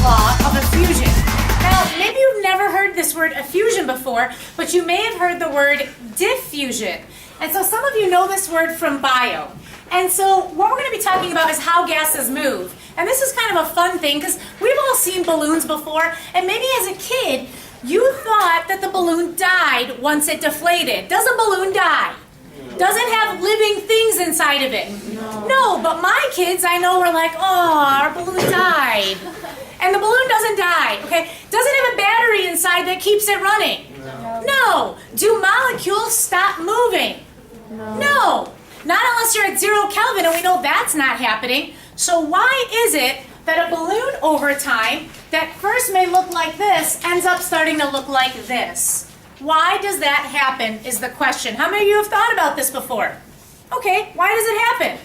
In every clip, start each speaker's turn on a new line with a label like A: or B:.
A: law of effusion. Now, maybe you've never heard this word effusion before, but you may have heard the word diffusion. And so some of you know this word from bio. And so what we're going to be talking about is how gases move. And this is kind of a fun thing because we've all seen balloons before, and maybe as a kid, you thought that the balloon died once it deflated. Does a balloon die? Does it have living things inside of it? No, but my kids I know were like, oh, our balloon died. And the balloon doesn't die, okay? Does it have a battery inside that keeps it running? No. Do molecules stop moving? No. Not unless you're at 0 Kelvin, and we know that's not happening. So why is it that a balloon over time that first may look like this ends up starting to look like this? Why does that happen is the question. How many of you have thought about this before? Okay, why does it happen?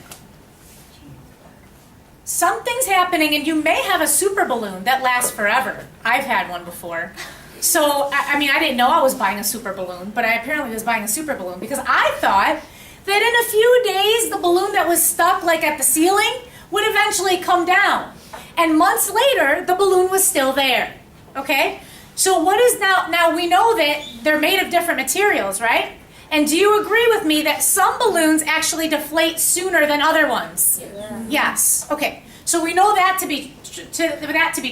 A: Something's happening, and you may have a super balloon that lasts forever. I've had one before. So, I mean, I didn't know I was buying a super balloon, but I apparently was buying a super balloon because I thought that in a few days, the balloon that was stuck like at the ceiling would eventually come down. And months later, the balloon was still there, okay? So what is now we know that they're made of different materials, right? And do you agree with me that some balloons actually deflate sooner than other ones? Yeah. Yes, okay. So we know that to be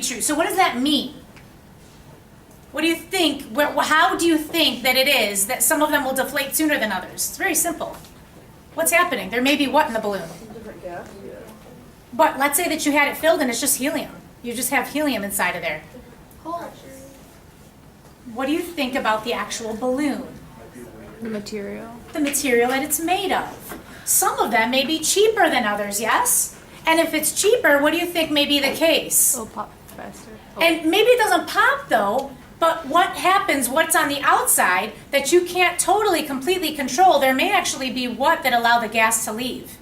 A: true. So what does that mean? What do you think, how do you think that it is that some of them will deflate sooner than others? It's very simple. What's happening? There may be what in the balloon?
B: Different gas.
A: But let's say that you had it filled and it's just helium. You just have helium inside of there. What do you think about the actual balloon?
C: The material.
A: The material that it's made of. Some of them may be cheaper than others, yes? And if it's cheaper, what do you think may be the case?
C: It'll pop faster.
A: And maybe it doesn't pop though, but what happens, what's on the outside that you can't totally, completely control, there may actually be what that allow the gas to leave?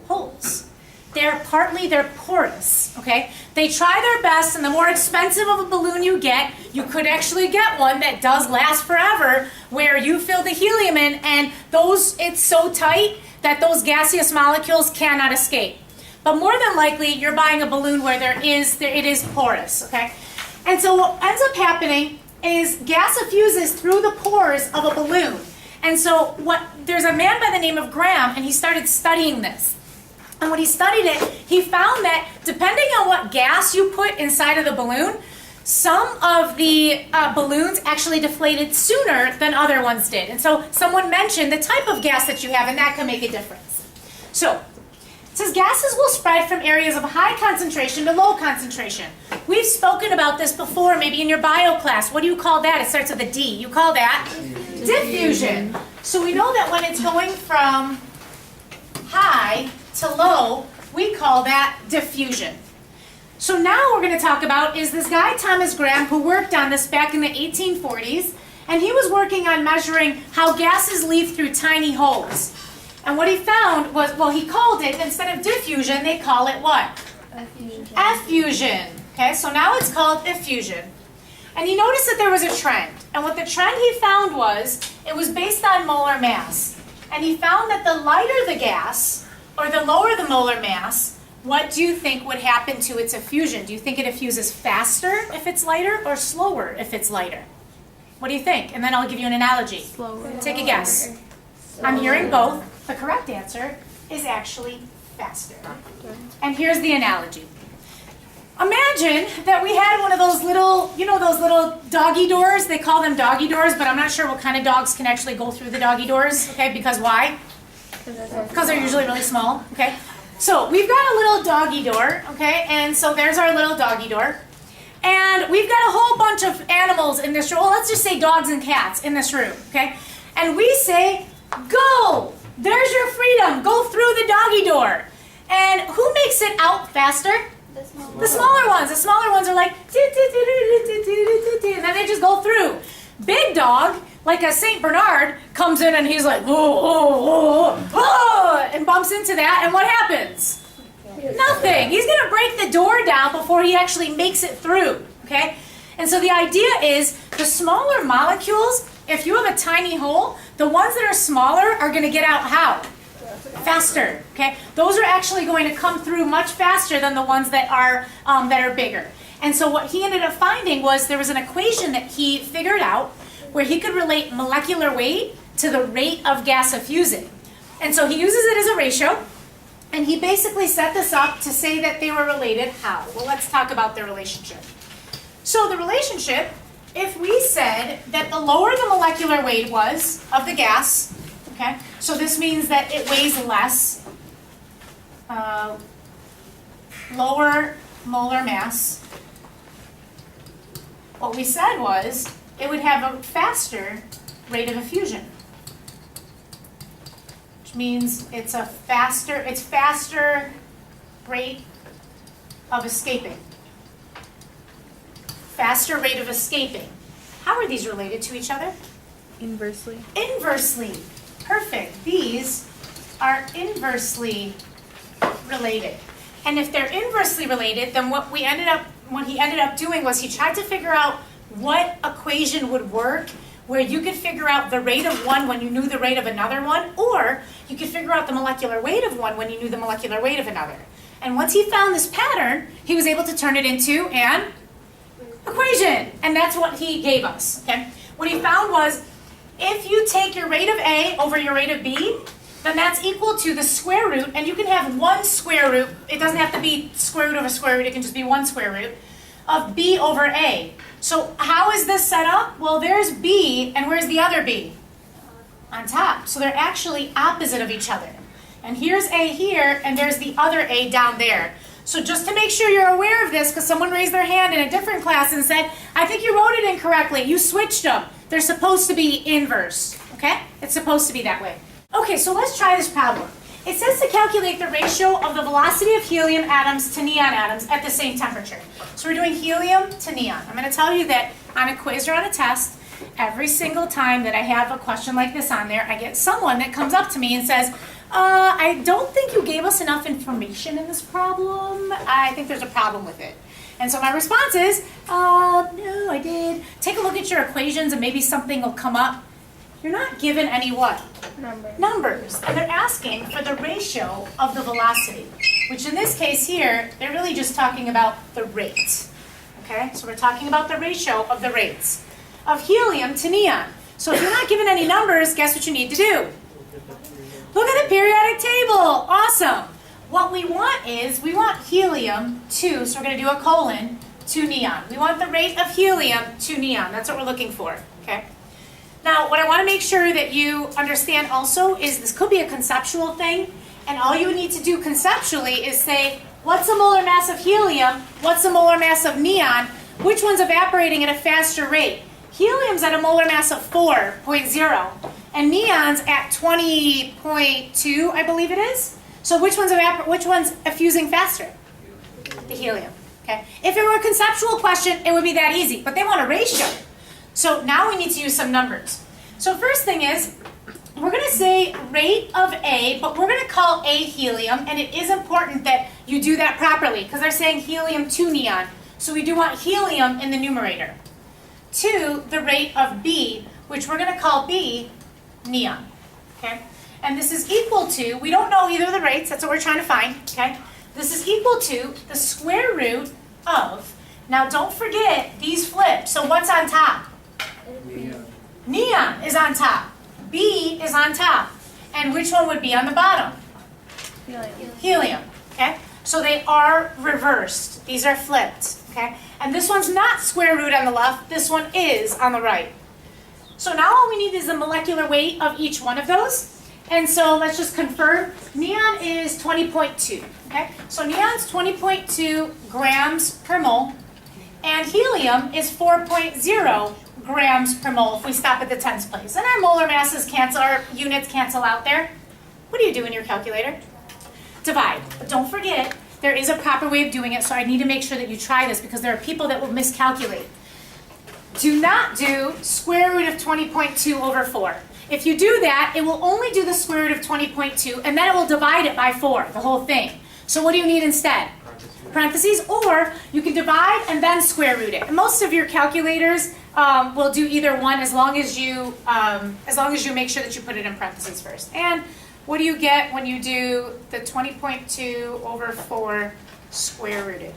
A: Holes. They're porous, okay? They try their best, and the more expensive of a balloon you get, you could actually get one that does last forever, where you fill the helium in, and it's so tight that those gaseous molecules cannot escape. But more than likely, you're buying a balloon where it is porous, okay? And so what ends up happening is gas effuses through the pores of a balloon. And so there's a man by the name of Graham, and he started studying this. And when he studied it, he found that depending on what gas you put inside of the balloon, some of the balloons actually deflated sooner than other ones did. And so someone mentioned the type of gas that you have, and that can make a difference. So it says gases will spread from areas of high concentration to low concentration. We've spoken about this before, maybe in your bio class. What do you call that? It starts with a D. You call that diffusion. So we know that when it's going from high to low, we call that diffusion. So now what we're going to talk about is this guy, Thomas Graham, who worked on this back in the 1840s, and he was working on measuring how gases leave through tiny holes. And what he found was, well, he called it, instead of diffusion, they call it what?
B: Effusion.
A: Effusion. Okay, so now it's called effusion. And he noticed that there was a trend. And what the trend he found was, it was based on molar mass. And he found that the lighter the gas, or the lower the molar mass, what do you think would happen to its effusion? Do you think it effuses faster if it's lighter or slower if it's lighter? What do you think? And then I'll give you an analogy.
C: Slower.
A: Take a guess. I'm hearing both. The correct answer is actually faster. And here's the analogy. Imagine that we had one of those little, those little doggy doors. They call them doggy doors, but I'm not sure what kind of dogs can actually go through the doggy doors, okay? Because why? Because they're usually really small, okay? So we've got a little doggy door, okay? And so there's our little doggy door. And we've got a whole bunch of animals in this room. Well, let's just say dogs and cats in this room, okay? And we say, go! There's your freedom. Go through the doggy door. And who makes it out faster? The smaller ones. The smaller ones are like, and then they just go through. Big dog, like a St. Bernard, comes in and he's like, and bumps into that, and what happens? Nothing. He's going to break the door down before he actually makes it through, okay? And so the idea is the smaller molecules, if you have a tiny hole, the ones that are smaller are going to get out how? Faster, okay? Those are actually going to come through much faster than the ones that are bigger. And so what he ended up finding was there was an equation that he figured out where he could relate molecular weight to the rate of gas effusing. And so he uses it as a ratio, and he basically set this up to say that they were related. How? Well, let's talk about their relationship. So the relationship, if we said that the lower the molecular weight was of the gas, okay, so this means that it weighs less, lower molar mass, what we said was it would have a faster rate of effusion, which means it's faster rate of escaping. Faster rate of escaping. How are these related to each other?
C: Inversely.
A: Inversely. Perfect. These are inversely related. And if they're inversely related, then what he ended up doing was he tried to figure out what equation would work where you could figure out the rate of one when you knew the rate of another one, or you could figure out the molecular weight of one when you knew the molecular weight of another. And once he found this pattern, he was able to turn it into an equation. And that's what he gave us. Okay? What he found was if you take your rate of A over your rate of B, then that's equal to the square root, and you can have one square root, it doesn't have to be square root over square root, it can just be one square root, of B over A. So how is this set up? Well, there's B, and where's the other B? On top. So they're actually opposite of each other. And here's A here, and there's the other A down there. So just to make sure you're aware of this, because someone raised their hand in a different class and said, I think you wrote it incorrectly, you switched them. They're supposed to be inverse, okay? It's supposed to be that way. Okay, so let's try this problem. It says to calculate the ratio of the velocity of helium atoms to neon atoms at the same temperature. So we're doing helium to neon. I'm going to tell you that on a quiz or on a test, every single time that I have a question like this on there, I get someone that comes up to me and says, I don't think you gave us enough information in this problem. I think there's a problem with it. And so my response is, no, I did. Take a look at your equations and maybe something will come up. You're not given any what? Numbers. And they're asking for the ratio of the velocity, which in this case here, they're really just talking about the rate. Okay? So we're talking about the ratio of the rates of helium to neon. So if you're not given any numbers, guess what you need to do? Look at the periodic table. Awesome. What we want is, we want helium to, so we're going to do a colon, to neon. We want the rate of helium to neon. That's what we're looking for. Okay? Now, what I want to make sure that you understand also is this could be a conceptual thing, and all you would need to do conceptually is say, what's the molar mass of helium? What's the molar mass of neon? Which one's evaporating at a faster rate? Helium's at a molar mass of 4.0, and neon's at 20.2, I believe it is. So which one's effusing faster? The helium. Okay. If it were a conceptual question, it would be that easy, but they want a ratio. So now we need to use some numbers. So first thing is, we're going to say rate of A, but we're going to call A helium, and it is important that you do that properly, because they're saying helium to neon. So we do want helium in the numerator. To the rate of B, which we're going to call B neon. Okay? And this is equal to, we don't know either of the rates, that's what we're trying to find. Okay? This is equal to the square root of, now don't forget, these flip. So what's on top? Neon is on top. B is on top. And which one would be on the bottom? Helium. Okay? So they are reversed. These are flipped. Okay? And this one's not square root on the left. This one is on the right. So now all we need is the molecular weight of each one of those. And so let's just confirm. Neon is 20.2. Okay? So neon's 20.2 grams per mole. And helium is 4.0 grams per mole if we stop at the tens place. And our molar masses cancel, our units cancel out there. What do you do in your calculator? Divide. But don't forget, there is a proper way of doing it, so I need to make sure that you try this because there are people that will miscalculate. Do not do square root of 20.2 over 4. If you do that, it will only do the square root of 20.2, and then it will divide it by 4, the whole thing. So what do you need instead? Parentheses, or you can divide and then square root it. And most of your calculators will do either one as long as you make sure that you put it in parentheses first. And what do you get when you do the 20.2 over 4 square rooted?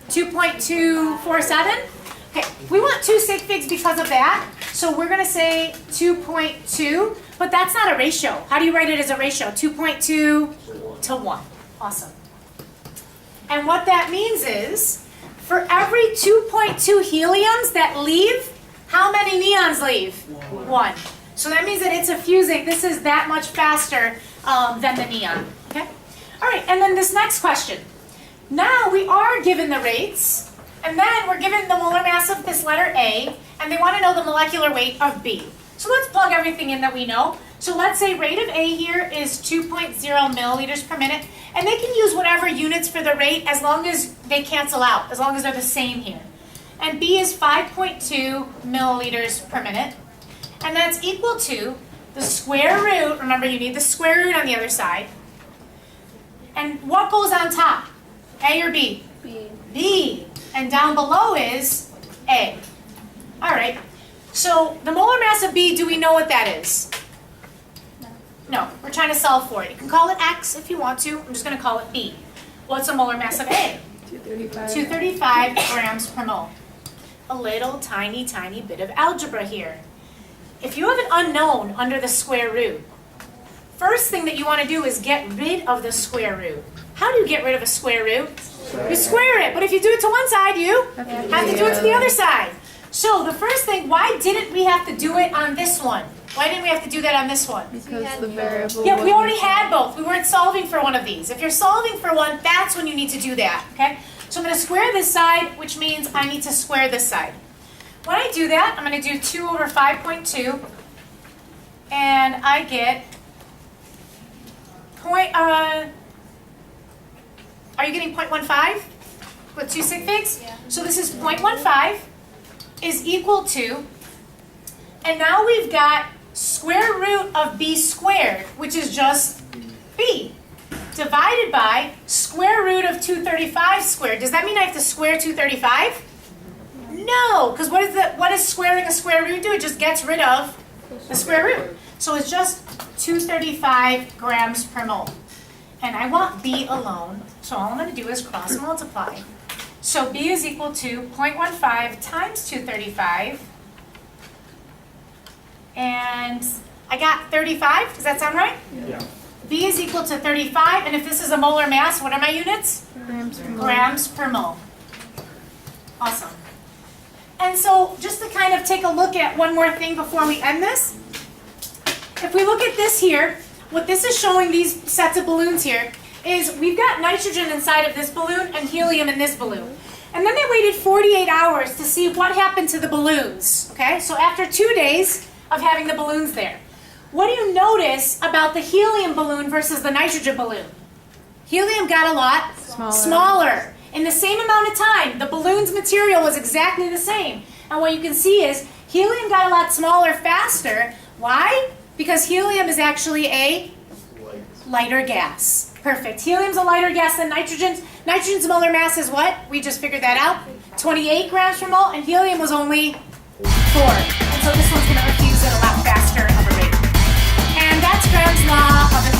A: 2.247. Okay, we want two sig figs because of that. So we're going to say 2.2, but that's not a ratio. How do you write it as a ratio? 2.2 to 1. Awesome. And what that means is, for every 2.2 heliums that leave, how many neons leave? 1. So that means that it's effusing. This is that much faster than the neon. Okay? All right, and then this next question. Now we are given the rates, and then we're given the molar mass of this letter A, and they want to know the molecular weight of B. So let's plug everything in that we know. So let's say rate of A here is 2.0 milliliters per minute, and they can use whatever units for the rate as long as they cancel out, as long as they're the same here. And B is 5.2 milliliters per minute, and that's equal to the square root. Remember, you need the square root on the other side. And what goes on top? A or B?
C: B.
A: B. And down below is A. All right. So the molar mass of B, do we know what that is? No. We're trying to solve for it. You can call it X if you want to. I'm just going to call it B. What's the molar mass of A?
C: 235.
A: 235 grams per mole. A little tiny, tiny bit of algebra here. If you have an unknown under the square root, first thing that you want to do is get rid of the square root. How do you get rid of a square root? You square it, but if you do it to one side, you have to do it to the other side. So the first thing, why didn't we have to do it on this one? Why didn't we have to do that on this one?
C: Because the variable.
A: Yeah, we already had both. We weren't solving for one of these. If you're solving for one, that's when you need to do that, okay? So I'm going to square this side, which means I need to square this side. When I do that, I'm going to do 2 over 5.2, and I get are you getting 0.15 with 2 sig figs? Yeah. So this is 0.15 is equal to, and now we've got square root of B squared, which is just B, divided by square root of 235 squared. Does that mean I have to square 235? No, because what does squaring a square root do? It just gets rid of the square root. So it's just 235 grams per mole. And I want B alone, so all I'm going to do is cross multiply. So B is equal to 0.15 times 235. And I got 35, does that sound right?
B: Yeah.
A: B is equal to 35, and if this is a molar mass, what are my units?
C: Grams per mole.
A: Grams per mole. Awesome. And so just to kind of take a look at one more thing before we end this. If we look at this here, what this is showing, these sets of balloons here, is we've got nitrogen inside of this balloon and helium in this balloon. And then they waited 48 hours to see what happened to the balloons. Okay, so after 2 days of having the balloons there, what do you notice about the helium balloon versus the nitrogen balloon? Helium got a lot smaller. In the same amount of time, the balloon's material was exactly the same. And what you can see is helium got a lot smaller faster. Why? Because helium is actually a lighter gas. Perfect. Helium's a lighter gas than nitrogen. Nitrogen's molar mass is what? We just figured that out. 28 grams per mole, and helium was only 4. And so this one's going to effuse at a lot faster of a rate. And that's Graham's law of